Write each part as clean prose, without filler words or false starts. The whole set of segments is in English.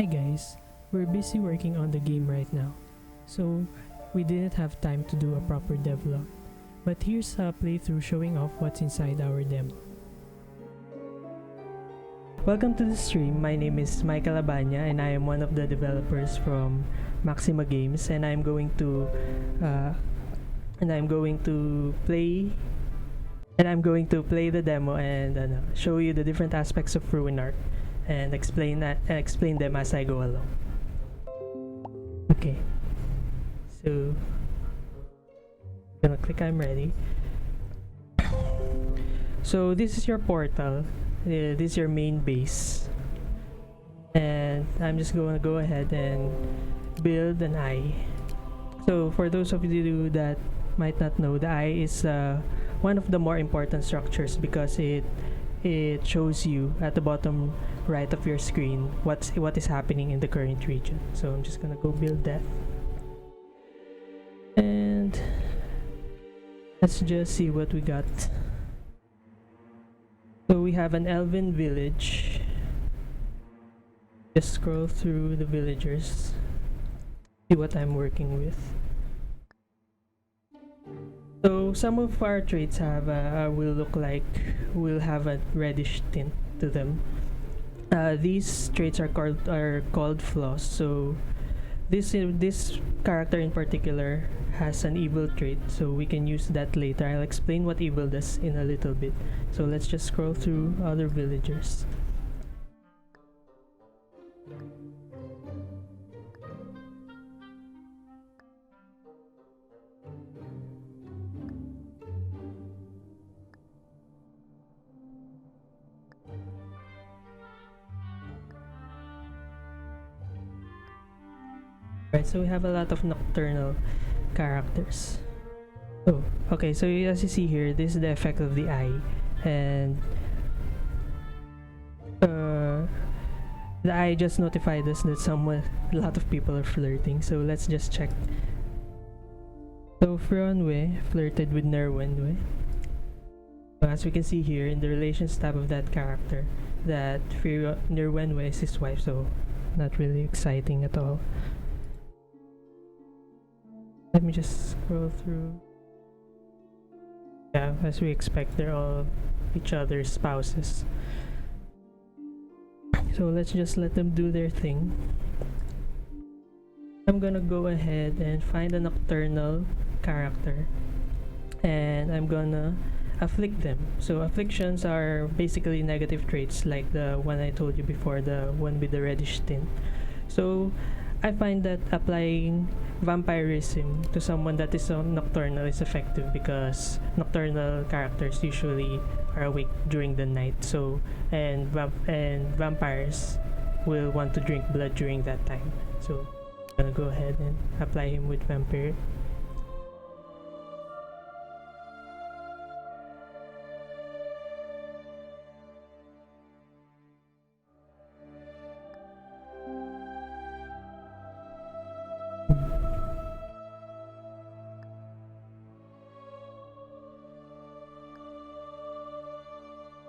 Hi guys, we're busy working on the game right now, so we didn't have time to do a proper devlog, but here's a playthrough showing off what's inside our demo. Welcome to the stream. My name is Michael Abanya and I am one of the developers from Maxima Games, and I'm going to play the demo and show you the different aspects of Ruinarch and explain them as I go along. Okay, so I'm gonna click I'm ready. So this is your portal. This is your main base, and I'm just going to go ahead and build an eye. So for those of you that might not know, the eye is one of the more important structures because it shows you at the bottom right of your screen what is happening in the current region. So I'm just gonna go build that, and let's just see what we got. So we have an elven village. Just scroll through the villagers, see what I'm working with. So some of our traits have will have a reddish tint to them. These traits are called flaws. So this character in particular has an evil trait, so we can use that later. I'll explain what evil does in a little bit. So let's just scroll through other villagers. Right, so we have a lot of nocturnal characters. Oh, okay, so as you see here, this is the effect of the eye, and the eye just notified us that a lot of people are flirting, so let's just check. So Fionwe flirted with Nerwenwe. As we can see here in the relations tab of that character, that Nerwenwe is his wife, so not really exciting at all. Let me just scroll through. Yeah, as we expect, they're all each other's spouses. So let's just let them do their thing. I'm gonna go ahead and find a nocturnal character, and I'm gonna afflict them. So afflictions are basically negative traits like the one I told you before, the one with the reddish tint. So I find that applying vampirism to someone that is nocturnal is effective because nocturnal characters usually are awake during the night. So and vampires will want to drink blood during that time. So I'm gonna go ahead and apply him with vampire.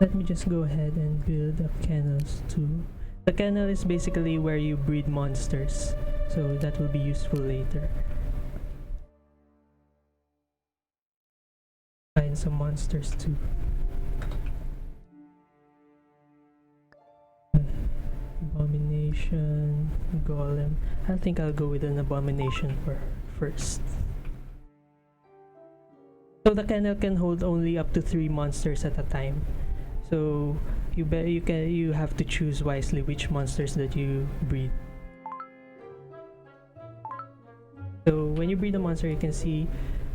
Let me just go ahead and build the kennels too. The kennel is basically where you breed monsters, so that will be useful later. Find some monsters too. Abomination, golem. I think I'll go with an abomination first. So the kennel can hold only up to 3 monsters at a time. So you have to choose wisely which monsters that you breed. So when you breed a monster, you can see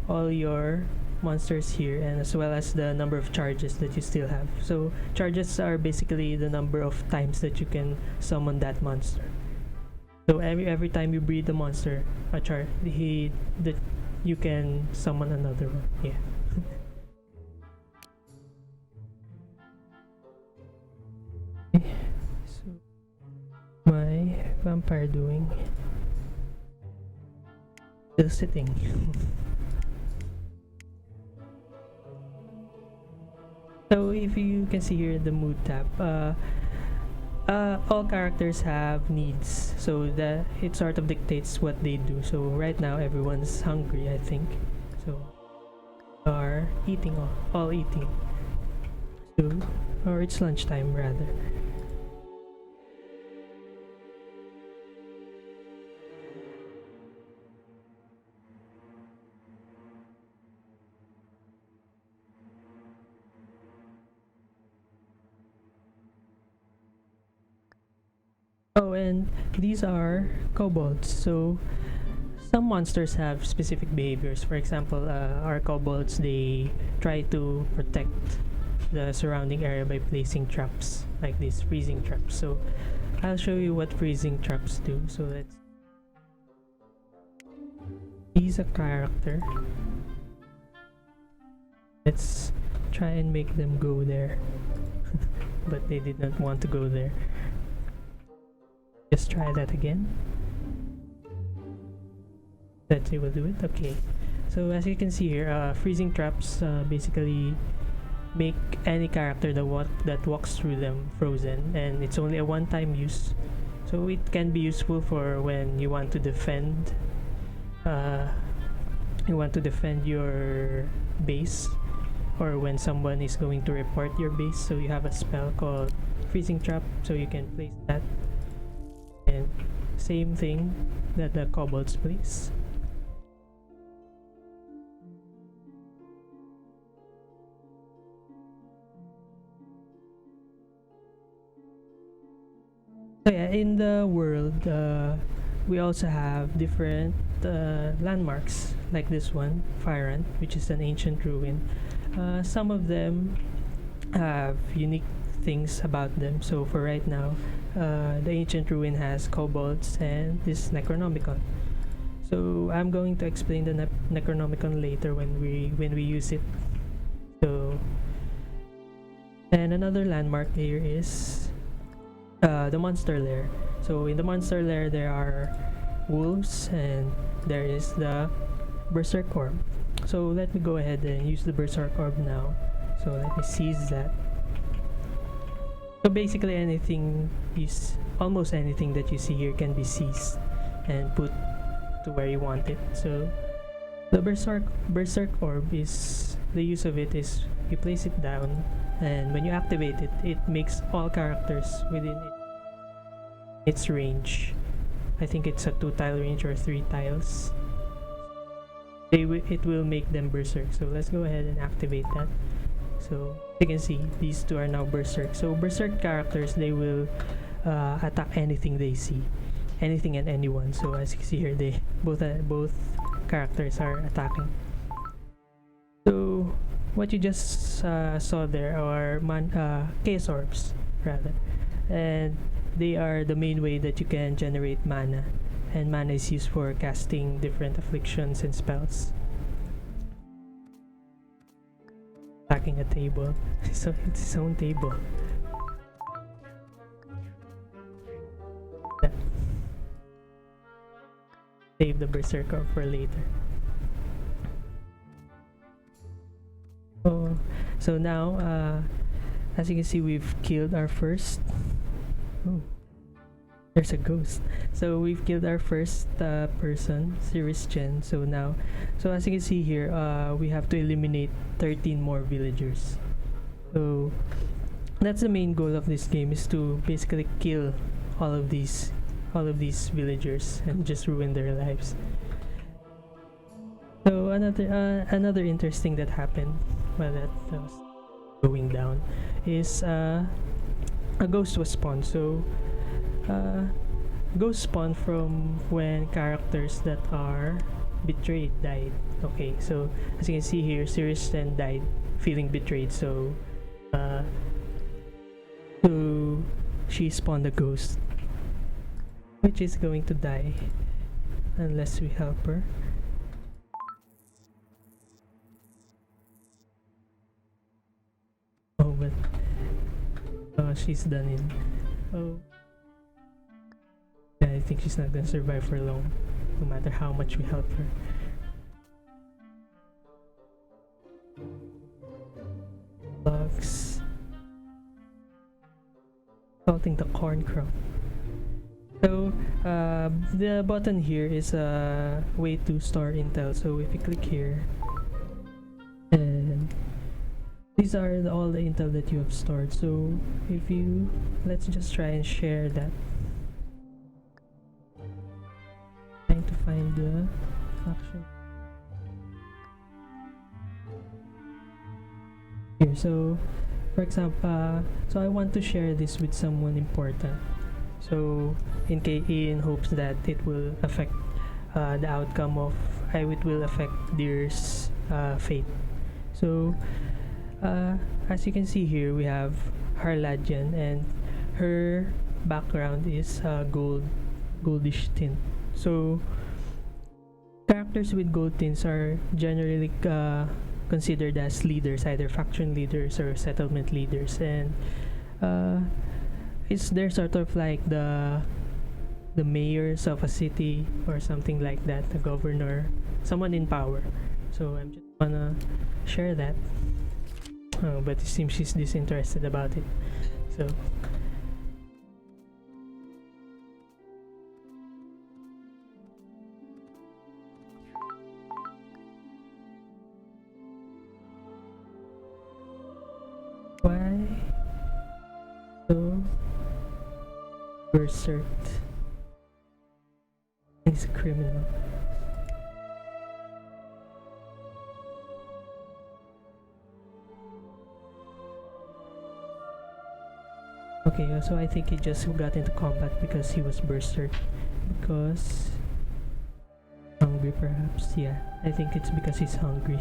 all your monsters here, and as well as the number of charges that you still have. So charges are basically the number of times that you can summon that monster. So every time you breed a monster, you can summon another one. Yeah. So my vampire doing? Still sitting. So if you can see here in the mood tab, all characters have needs, so that it sort of dictates what they do. So right now everyone's hungry, I think. So are eating, all eating. So, or it's lunchtime rather. Oh, and these are kobolds. So some monsters have specific behaviors. For example, our kobolds, they try to protect the surrounding area by placing traps, like these freezing traps. So I'll show you what freezing traps do. So let's use a character. Let's try and make them go there. But they did not want to go there. Just try that again. Let's see, we'll do it. Okay. So as you can see here, freezing traps basically make any character that walks through them frozen, and it's only a one-time use. So it can be useful for when you want to defend. Your base, or when someone is going to report your base. So you have a spell called freezing trap, so you can place that. And same thing that the kobolds place. So yeah, in the world, we also have different landmarks like this one, Firant, which is an ancient ruin. Some of them have unique things about them. So for right now, the ancient ruin has kobolds and this Necronomicon. So I'm going to explain the Necronomicon later when we use it. So, and another landmark here is the monster lair. So in the monster lair there are wolves, and there is the berserk orb. So let me go ahead and use the berserk orb now. So let me seize that. So basically almost anything that you see here can be seized and put to where you want it. So the berserk orb, is the use of it is you place it down, and when you activate it, it makes all characters within its range. I think it's a 2-tile range or 3 tiles. It will make them berserk. So let's go ahead and activate that. So you can see these two are now berserk. So berserk characters, they will attack anything they see, anything and anyone. So as you can see here, they both characters are attacking. So what you just saw there are chaos orbs rather, and they are the main way that you can generate mana, and mana is used for casting different afflictions and spells. Attacking a table. So it's its own table. Yeah. Save the berserker for later. So now, as you can see, we've killed our first. Oh, there's a ghost. So we've killed our first person, Series Chen. So as you can see here, we have to eliminate 13 more villagers. So that's the main goal of this game, is to basically kill all of these villagers and just ruin their lives. So another interesting that happened while that was going down is a ghost was spawned. So ghost spawn from when characters that are betrayed died. Okay, so as you can see here, Sirius then died feeling betrayed. So she spawned a ghost, which is going to die unless we help her. Oh, but she's done in. Oh, yeah, I think she's not gonna survive for long, no matter how much we help her. Logs. salting the corn crop. So the button here is a way to store intel. So if you click here, and these are all the intel that you have stored. So if you, let's just try and share that. Trying to find the faction here. So for example, so I want to share this with someone important. So in hopes that it will affect the outcome of it will affect Deer's fate. So as you can see here, we have Harladian, and her background is goldish tint. So characters with gold tints are generally considered as leaders, either faction leaders or settlement leaders, and they're sort of like the mayors of a city or something like that, the governor, someone in power. So I'm just wanna share that. But it seems she's disinterested about it. So why so berserk? He's a criminal. Okay, so I think he just got into combat because he was berserk. Because hungry, perhaps. Yeah, I think it's because he's hungry.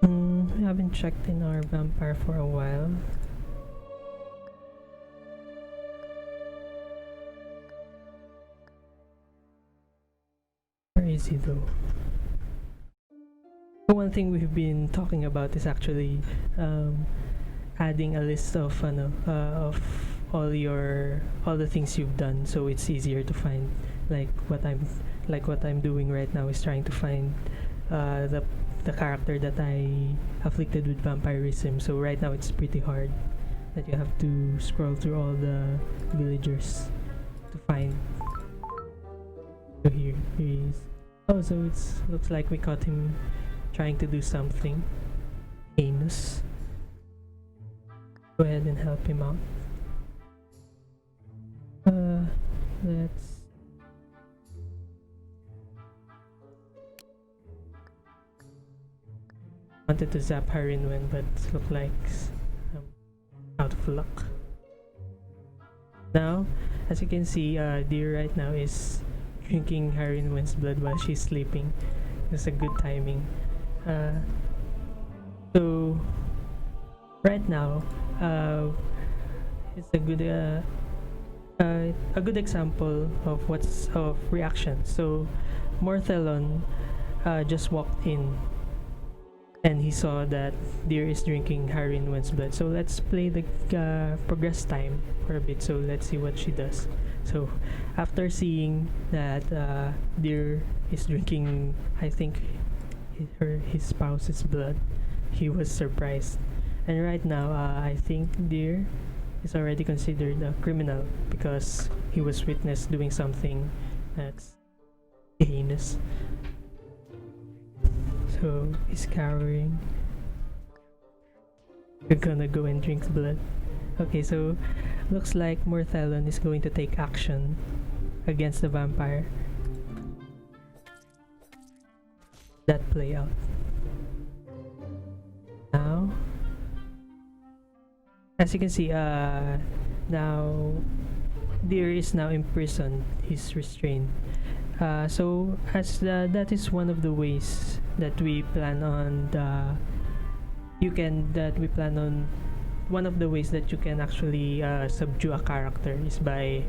We haven't checked in our vampire for a while. Where is he though? One thing we've been talking about is actually adding a list of all the things you've done, so it's easier to find. Like what I'm doing right now is trying to find the character that I afflicted with vampirism. So right now it's pretty hard that you have to scroll through all the villagers to find. So here he is. Oh, so it's looks like we caught him trying to do something heinous. Go ahead and help him out. Let's wanted to zap Harinwen, but look like I'm out of luck. Now, as you can see, Deer right now is drinking Harinwen's blood while she's sleeping. It's a good timing. So right now, it's a good example of reaction. So Morthelon just walked in and he saw that Deer is drinking Harinwen's blood. So let's play the progress time for a bit. So let's see what she does. So after seeing that Deer is drinking, I think his spouse's blood, he was surprised. And right now, I think Deer is already considered a criminal because he was witnessed doing something that's heinous. So he's cowering. We're gonna go and drink blood. Okay, so looks like Morthelon is going to take action against the vampire. That play out. Now, as you can see, now Deer is now imprisoned. He's restrained. So as that is one of the ways that we plan on one of the ways that you can actually subdue a character is by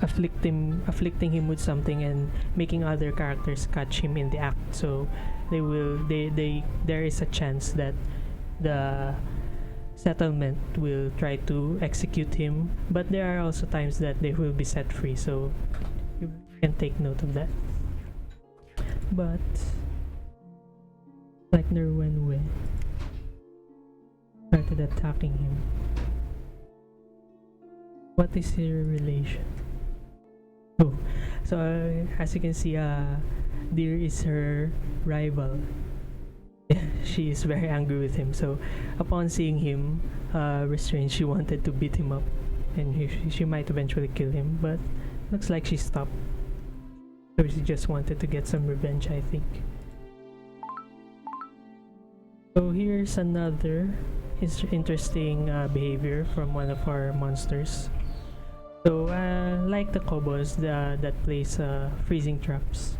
afflicting him with something and making other characters catch him in the act. So there is a chance that the settlement will try to execute him, but there are also times that they will be set free, so you can take note of that. but like Nerwenwe started attacking him. What is your relation? Oh, so as you can see, Deer is her rival. She is very angry with him. So upon seeing him restrained, she wanted to beat him up, and she might eventually kill him. But looks like she stopped. So she just wanted to get some revenge, I think. So here's another interesting behavior from one of our monsters. So like the kobolds that place freezing traps,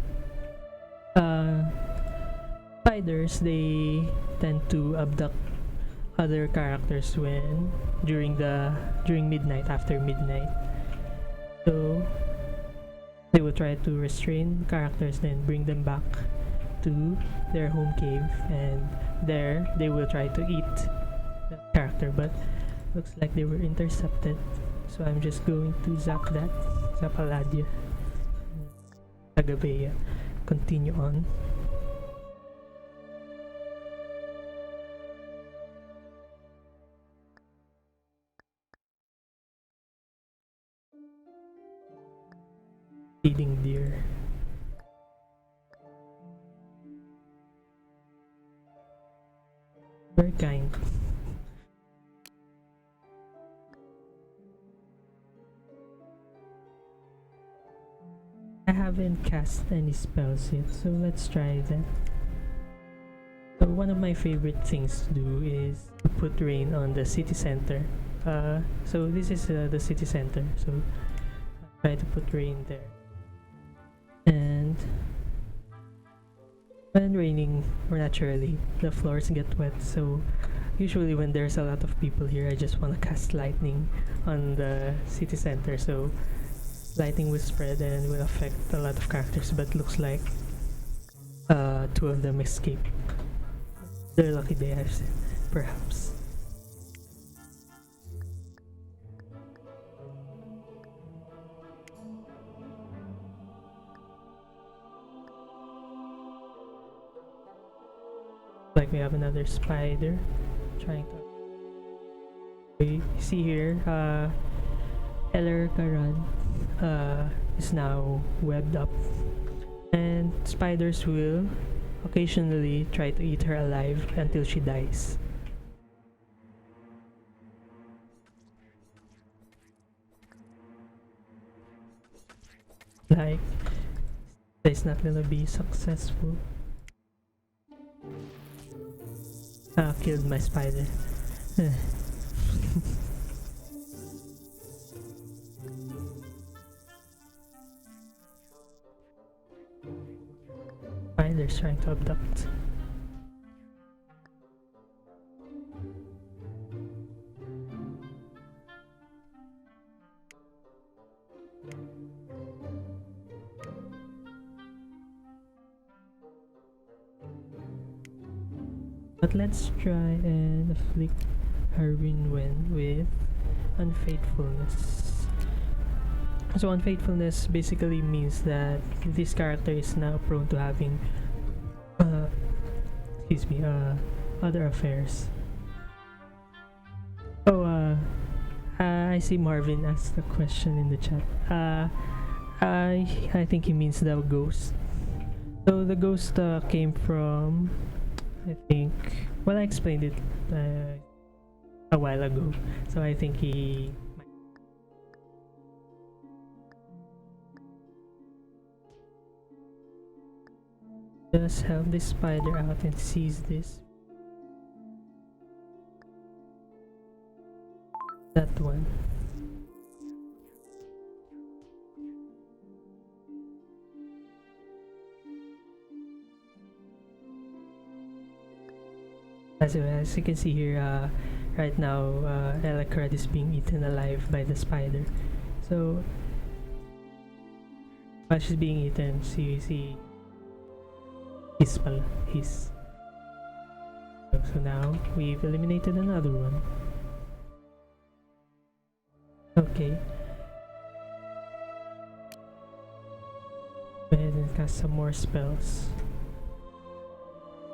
spiders, they tend to abduct other characters during midnight, after midnight. So they will try to restrain characters, then bring them back to their home cave, and there they will try to eat the character, but looks like they were intercepted. So I'm just going to zap Aladia, Agabea, continue on. Feeding deer. Very kind. I haven't cast any spells yet, so let's try that. So one of my favorite things to do is to put rain on the city center. So this is the city center, so I'll try to put rain there. And when raining, or naturally, the floors get wet, so usually when there's a lot of people here, I just want to cast lightning on the city center, so lightning will spread and will affect a lot of characters, but looks like two of them escape. They're lucky they have, perhaps. Like we have another spider trying to. You see here, Eller Karan is now webbed up, and spiders will occasionally try to eat her alive until she dies. Like, it's not gonna be successful. Killed my spider. Spiders trying to abduct. But let's try and afflict Rimworld with unfaithfulness. So unfaithfulness basically means that this character is now prone to having other affairs. Oh, I see Marvin asked a question in the chat. I think he means the ghost. So the ghost came from, I think, well, I explained it a while ago, so I think he just help this spider out and seize this. That one. As you can see here, right now, Elacrad is being eaten alive by the spider. So, while she's being eaten, see his. So now we've eliminated another one. Okay. Go ahead and cast some more spells.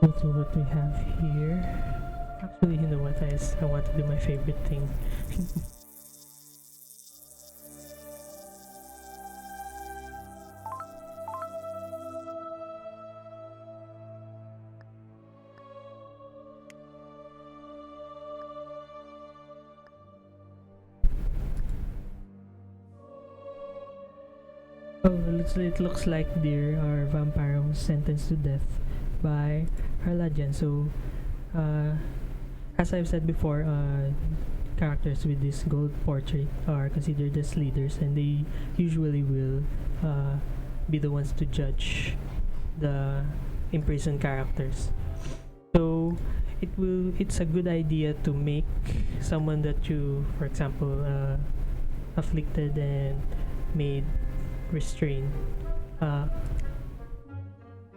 Go to what we have here. Actually, you know what, I want to do my favorite thing. Oh, it looks like Deer, our vampire, was sentenced to death by Harladjan. So, as I've said before, characters with this gold portrait are considered as leaders, and they usually will be the ones to judge the imprisoned characters. So, it's a good idea to make someone that you, for example, afflicted and made restrained.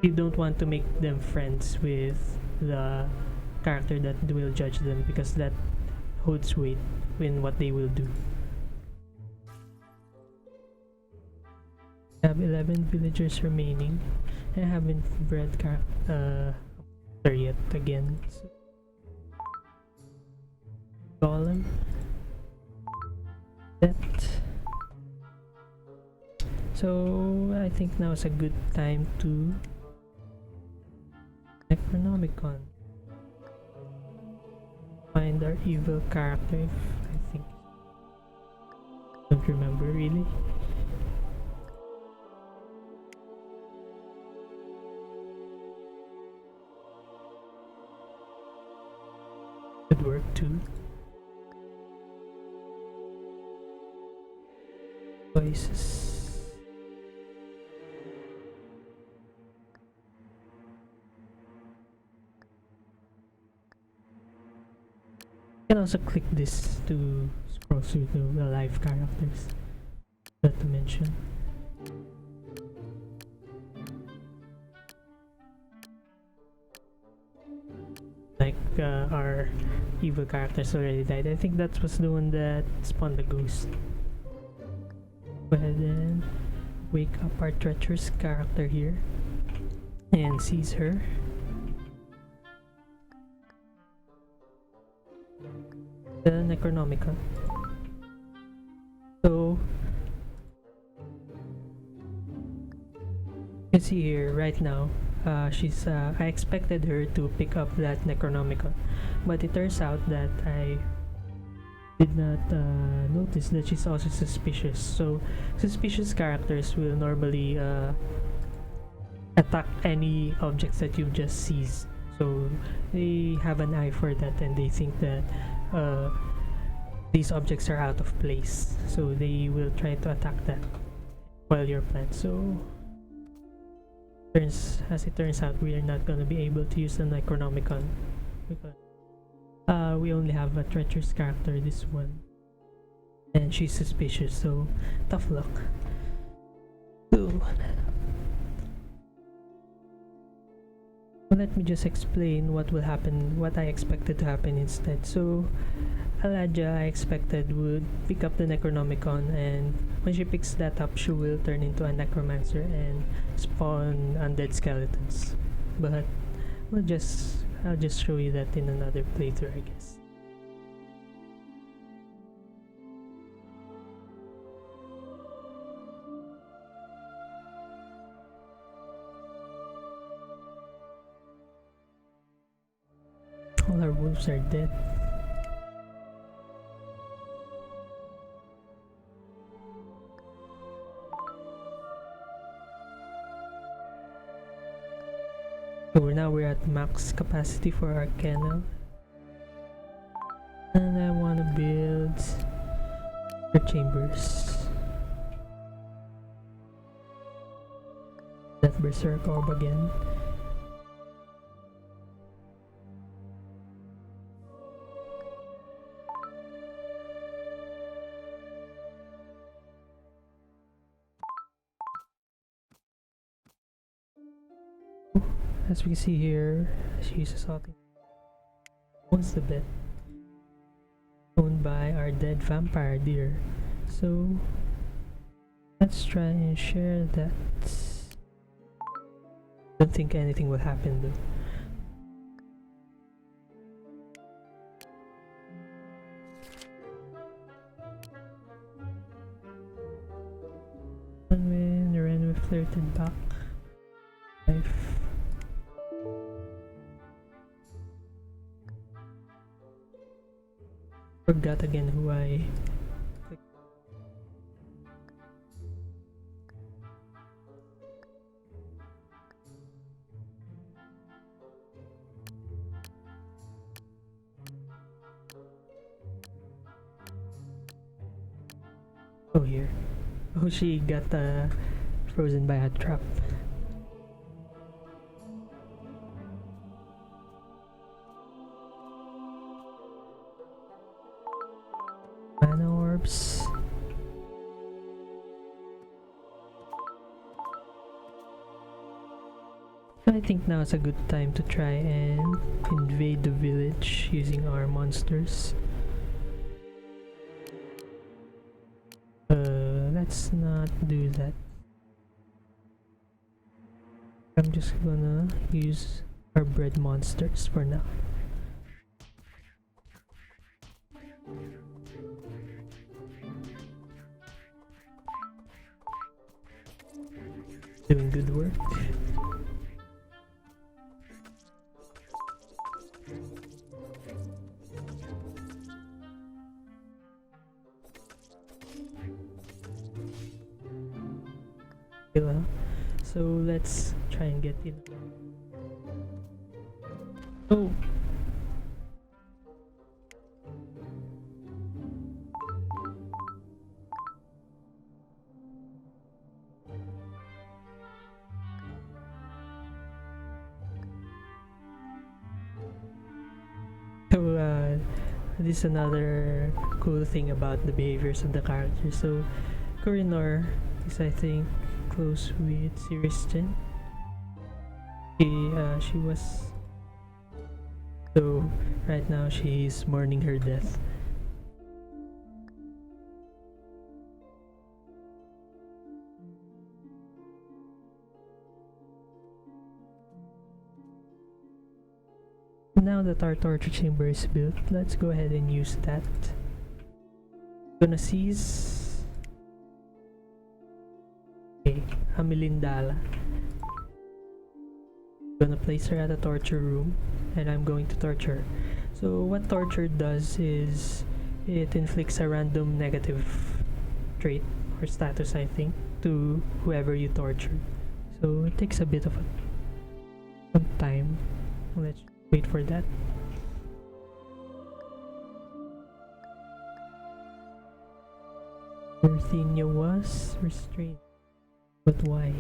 You don't want to make them friends with the character that will judge them, because that holds weight in what they will do. I have 11 villagers remaining. I haven't bred character yet again. So, golem. That. So I think now is a good time to Necronomicon. Find our evil character. I think, don't remember really. Could work too. Voices. You can also click this to scroll through the live characters, not to mention. Like our evil characters already died. I think that was the one that spawned the ghost. Go ahead and wake up our treacherous character here and seize her. The Necronomicon. So you can see here right now, she's I expected her to pick up that Necronomicon, but it turns out that I did not notice that she's also suspicious. So suspicious characters will normally attack any objects that you've just seized. So they have an eye for that, and they think that these objects are out of place, so they will try to attack that while you're planned. So as it turns out, we are not going to be able to use the Necronomicon because we only have a treacherous character, this one, and she's suspicious, so tough luck. So let me just explain what will happen, what I expected to happen instead. So Aladja, I expected, would pick up the Necronomicon, and when she picks that up, she will turn into a necromancer and spawn undead skeletons. But I'll just show you that in another playthrough, I guess. All our wolves are dead. So now we're at max capacity for our kennel, and I want to build the chambers. That berserk orb again. As we can see here, she's assaulting. Owns the bed, owned by our dead vampire deer. So let's try and share that. Don't think anything will happen though. When the enemy flirted back. Forgot again who I clicked. Oh, here. Oh, she got frozen by a trap. Mana orbs. I think now is a good time to try and invade the village using our monsters. Let's not do that. I'm just gonna use our bread monsters for now. Doing good work. So let's try and get in. Oh! So this is another cool thing about the behaviors of the characters. So Ruinarch is, I think, close with Jen. She was, so right now she's mourning her death. Now that our torture chamber is built, let's go ahead and use that. Gonna seize Hamilindala. Gonna place her at a torture room and I'm going to torture her. So what torture does is it inflicts a random negative trait or status, I think, to whoever you torture. So it takes a bit of some time. Let's wait for that. Dorothea was restrained. But why?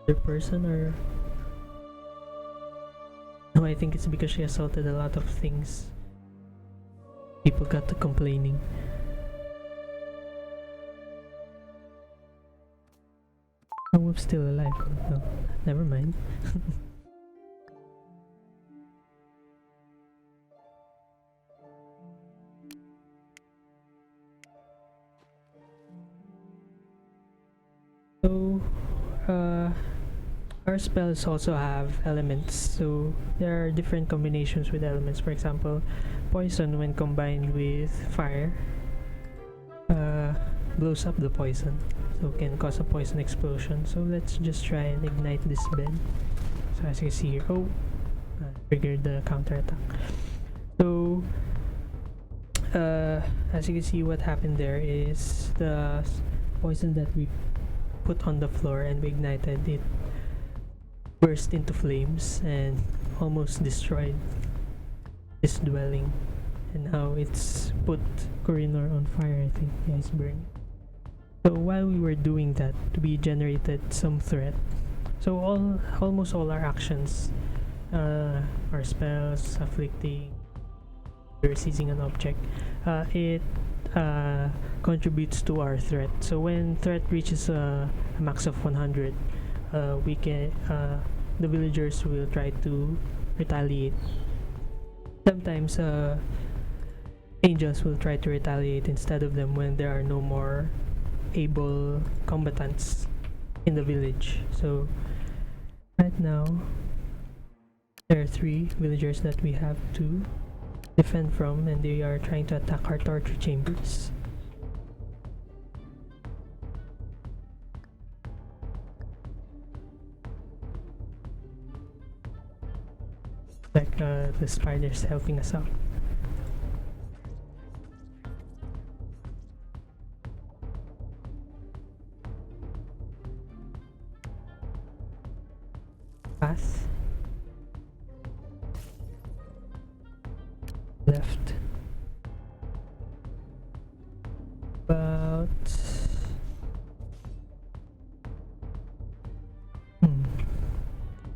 The person, or no, I think it's because she assaulted a lot of things. People got to complaining. Oh, Wolf's still alive. Oh, no, never mind. So, our spells also have elements, so there are different combinations with elements. For example, poison, when combined with fire, blows up the poison, so can cause a poison explosion. So let's just try and ignite this bed. So as you see here, triggered the counter attack. So as you can see, what happened there is the poison that we put on the floor and we ignited it burst into flames and almost destroyed this dwelling, and now it's put Ruinarch on fire. I think, yeah, it's burning. So while we were doing that, we generated some threat. So almost all our actions, our spells, afflicting, we're seizing an object, it contributes to our threat. So when threat reaches a max of 100, we can the villagers will try to retaliate. Sometimes angels will try to retaliate instead of them when there are no more able combatants in the village. So right now there are 3 villagers that we have to defend from, and they are trying to attack our torture chambers. Like the spiders helping us out. Path. Left. About what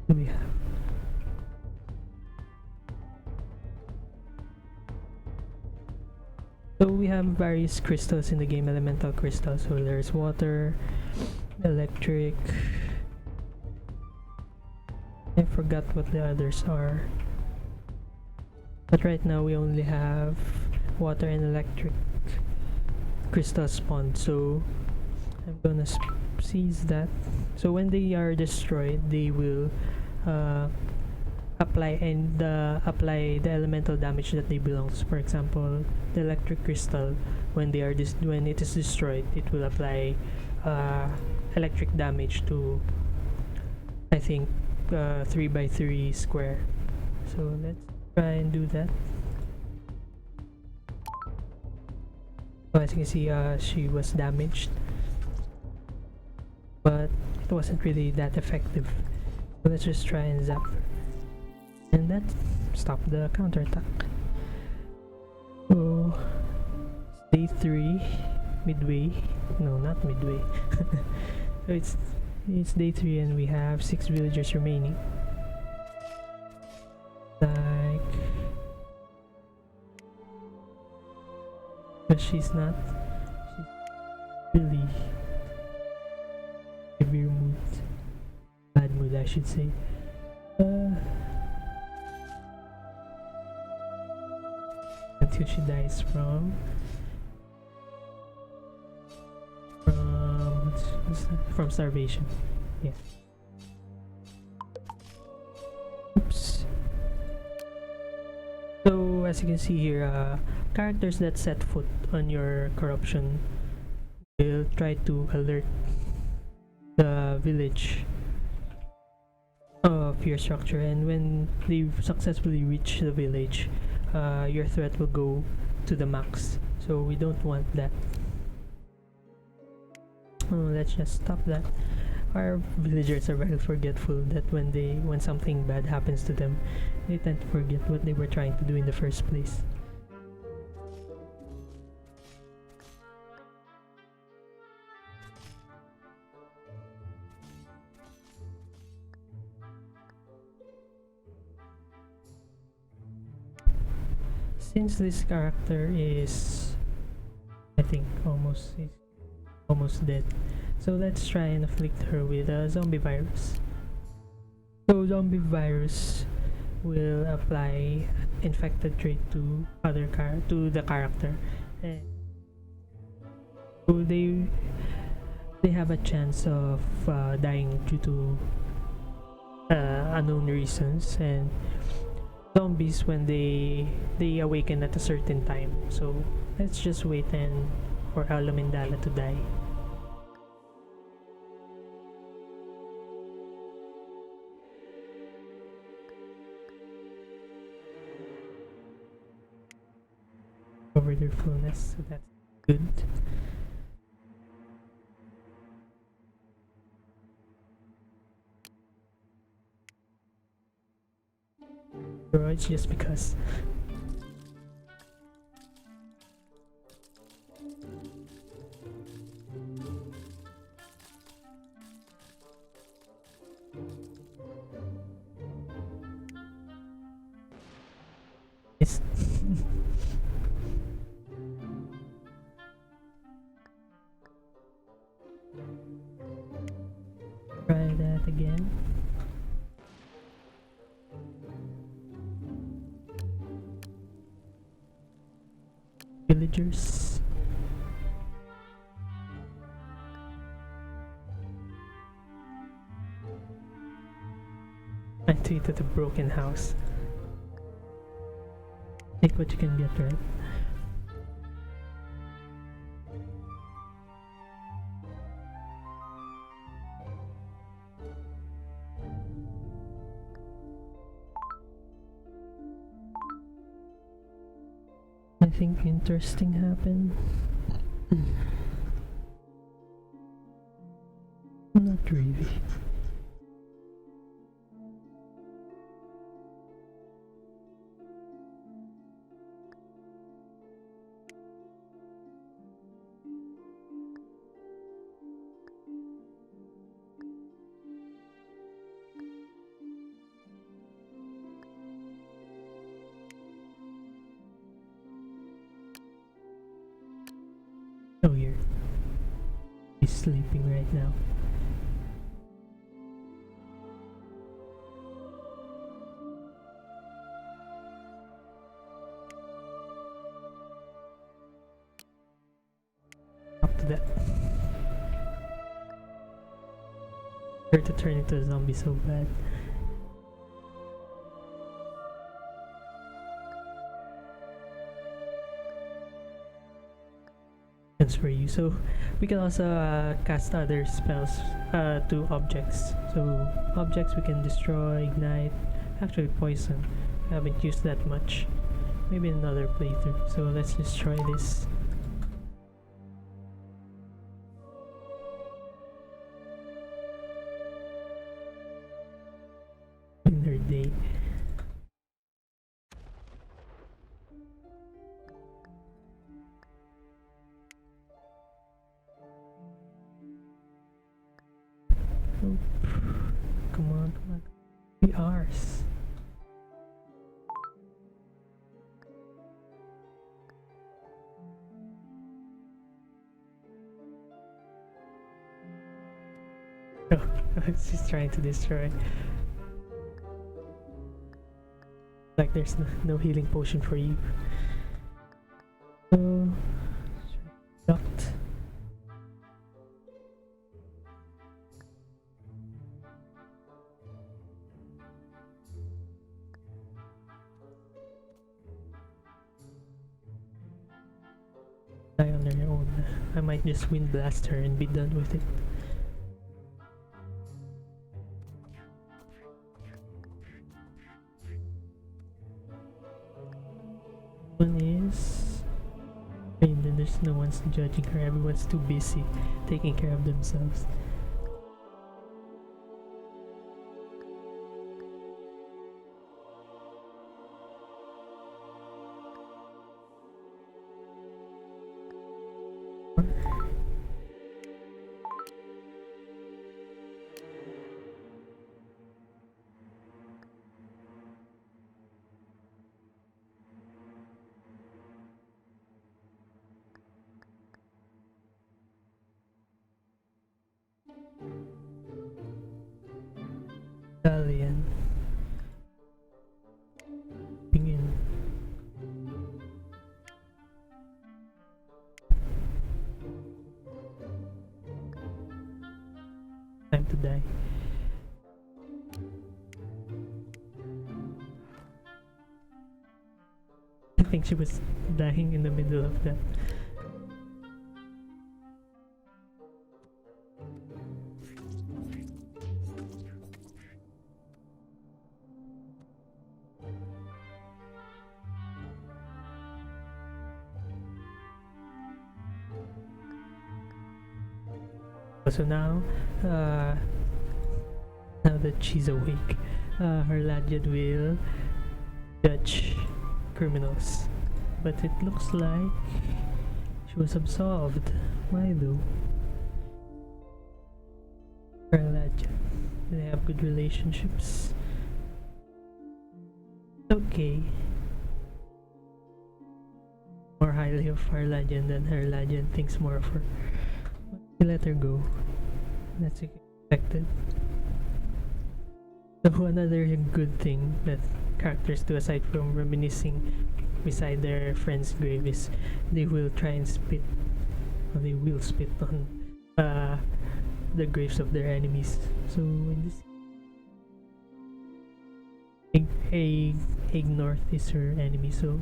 do we have? So we have various crystals in the game, elemental crystals. So there's water, electric. I forgot what the others are. But right now we only have water and electric crystal spawned. So I'm gonna seize that. So when they are destroyed, they will apply the elemental damage that they belong to. For example, the electric crystal, when it is destroyed, it will apply electric damage to, I think, 3x3 square. So let's try and do that. So as you can see, she was damaged, but it wasn't really that effective. So let's just try and zap her. And that stopped the counterattack. So day 3, midway. No, not midway. So it's day 3 and we have 6 villagers remaining. Like, but she's really severe mood, bad mood I should say. Until she dies from starvation. Yeah. Oops. So as you can see here, characters that set foot on your corruption will try to alert the village of your structure, and when they successfully reach the village, your threat will go to the max. So we don't want that. Let's just stop that. Our villagers are very forgetful that when something bad happens to them, they tend to forget what they were trying to do in the first place. Since this character is, I think, almost dead, so let's try and afflict her with a zombie virus. So zombie virus will apply infected trait to the character, and so they have a chance of dying due to unknown reasons. And zombies, when they awaken at a certain time, so let's just wait and for Alamindala to die. Cover their fullness, so that's good. Bro, it's just because. It's try that again. Villagers. I tweeted a broken house. Take what you can get, right? Anything interesting happened? Not really. Oh, here. He's sleeping right now. Up to that. Hard to turn into a zombie so bad. For you, so we can also cast other spells to objects. So objects we can destroy, ignite, actually poison. I haven't used that much. Maybe another playthrough. So let's just try this. Winter day. Come on, come on. 3 hours. Oh, she's trying to destroy. Like there's no healing potion for you. So, duct. On their own. I might just wind blast her and be done with it. One is, and then there's no one's judging her. Everyone's too busy taking care of themselves. Italian. Begin. Time to die. I think she was dying in the middle of that. So now that she's awake, her Ladian will judge criminals. But it looks like she was absolved. Why though? Her Ladian. They have good relationships. Okay. More highly of her Ladian than her Ladian thinks more of her. We let her go. That's expected. So another good thing that characters do aside from reminiscing beside their friend's grave is they will try and spit, or they will spit on the graves of their enemies. So in this Hague North is her enemy, so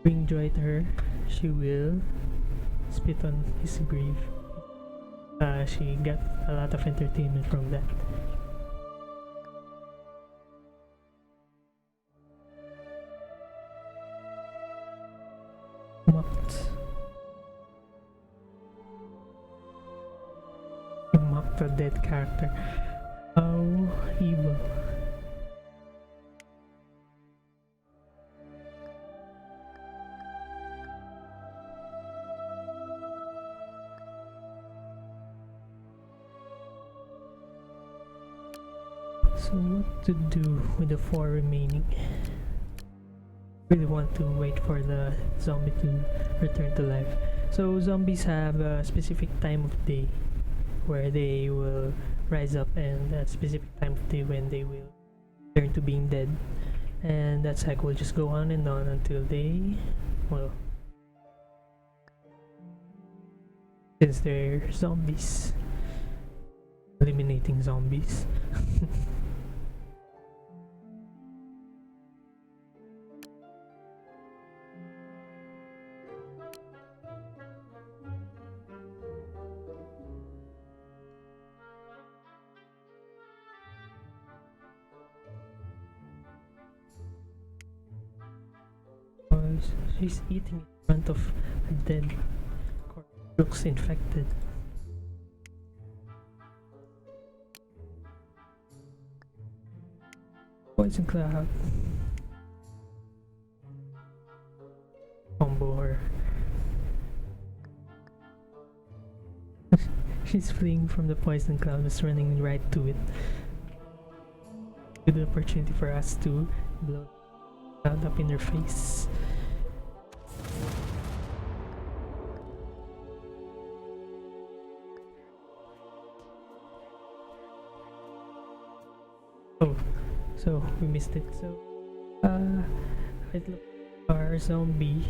bring joy to her. She will spit on his grave. She got a lot of entertainment from that. Mocked a dead character. How evil. So what to do with the 4 remaining? Really want to wait for the zombie to return to life. So zombies have a specific time of day where they will rise up, and a specific time of day when they will turn to being dead, and that cycle will just go on and on until they, well, since they're zombies, eliminating zombies. She's eating in front of a dead corpse. Looks infected. Poison cloud. Combo her. She's fleeing from the poison cloud, just running right to it. Good opportunity for us to blow cloud up in her face. Oh, so we missed it. So, it looks our zombie.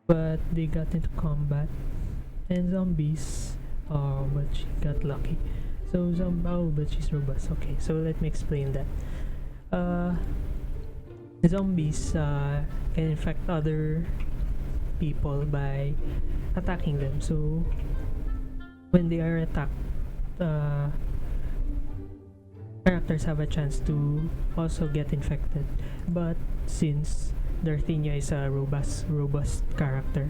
But they got into combat and zombies. Oh, but she got lucky. So oh, but she's robust. Okay, so let me explain that. Zombies can infect other people by attacking them. So when they are attacked, characters have a chance to also get infected. But since Darthenia is a robust character,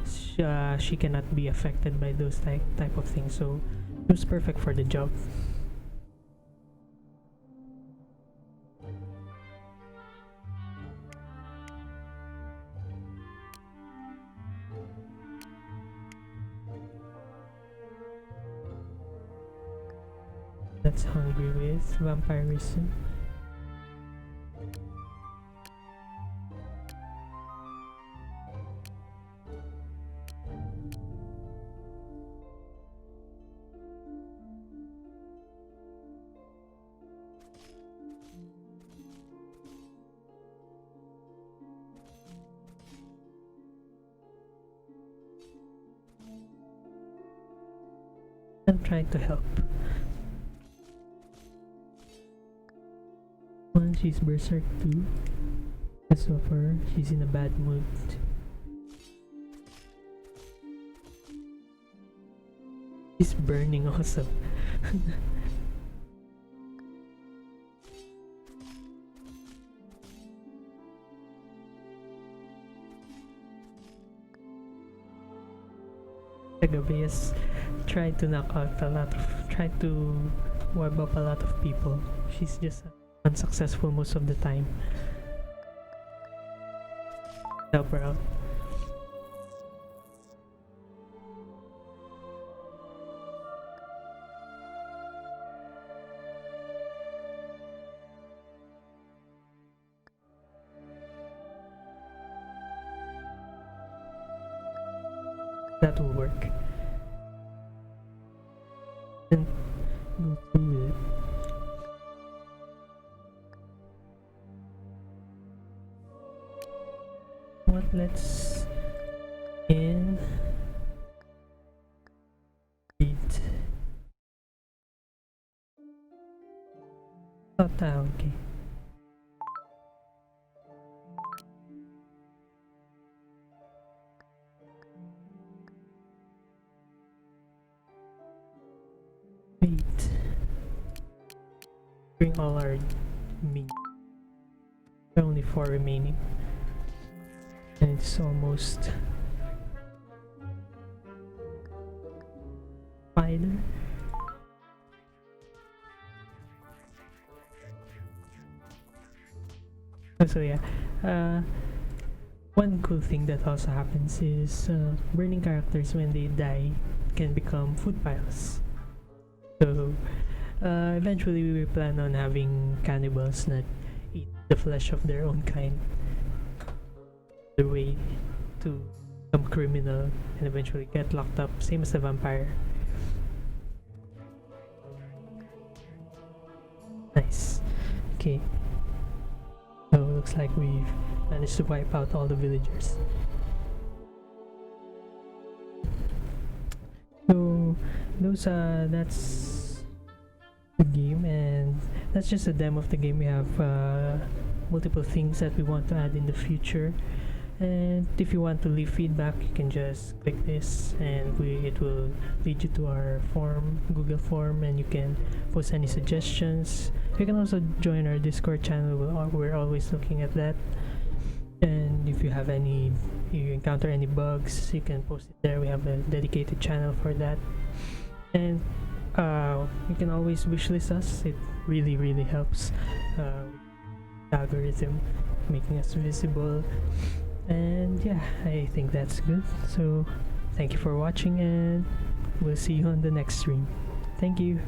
she cannot be affected by those type of things. So it was perfect for the job. That's hungry with vampirism. I'm trying to help. One, she's berserk too. Because of her, she's in a bad mood. She's burning also. Tagabayas tried to knock out tried to wipe up a lot of people. She's just unsuccessful most of the time. Help her out. that will work. And go through it. What? Let's in read. Oh, okay. Wait. Bring all our meat. There are only 4 remaining. And it's almost spider. So yeah, one cool thing that also happens is burning characters when they die can become food piles. So eventually we plan on having cannibals not eat the flesh of their own kind. The way to become criminal and eventually get locked up, same as the vampire. Nice. Okay. So looks like we've managed to wipe out all the villagers. So that's the game, and that's just a demo of the game. We have multiple things that we want to add in the future, and if you want to leave feedback, you can just click this and it will lead you to our form, Google form, and you can post any suggestions. You can also join our Discord channel. We're always looking at that, and if you encounter any bugs, you can post it there. We have a dedicated channel for that, and you can always wishlist us. It really helps the algorithm, making us visible. And yeah, I think that's good. So thank you for watching, and we'll see you on the next stream. Thank you.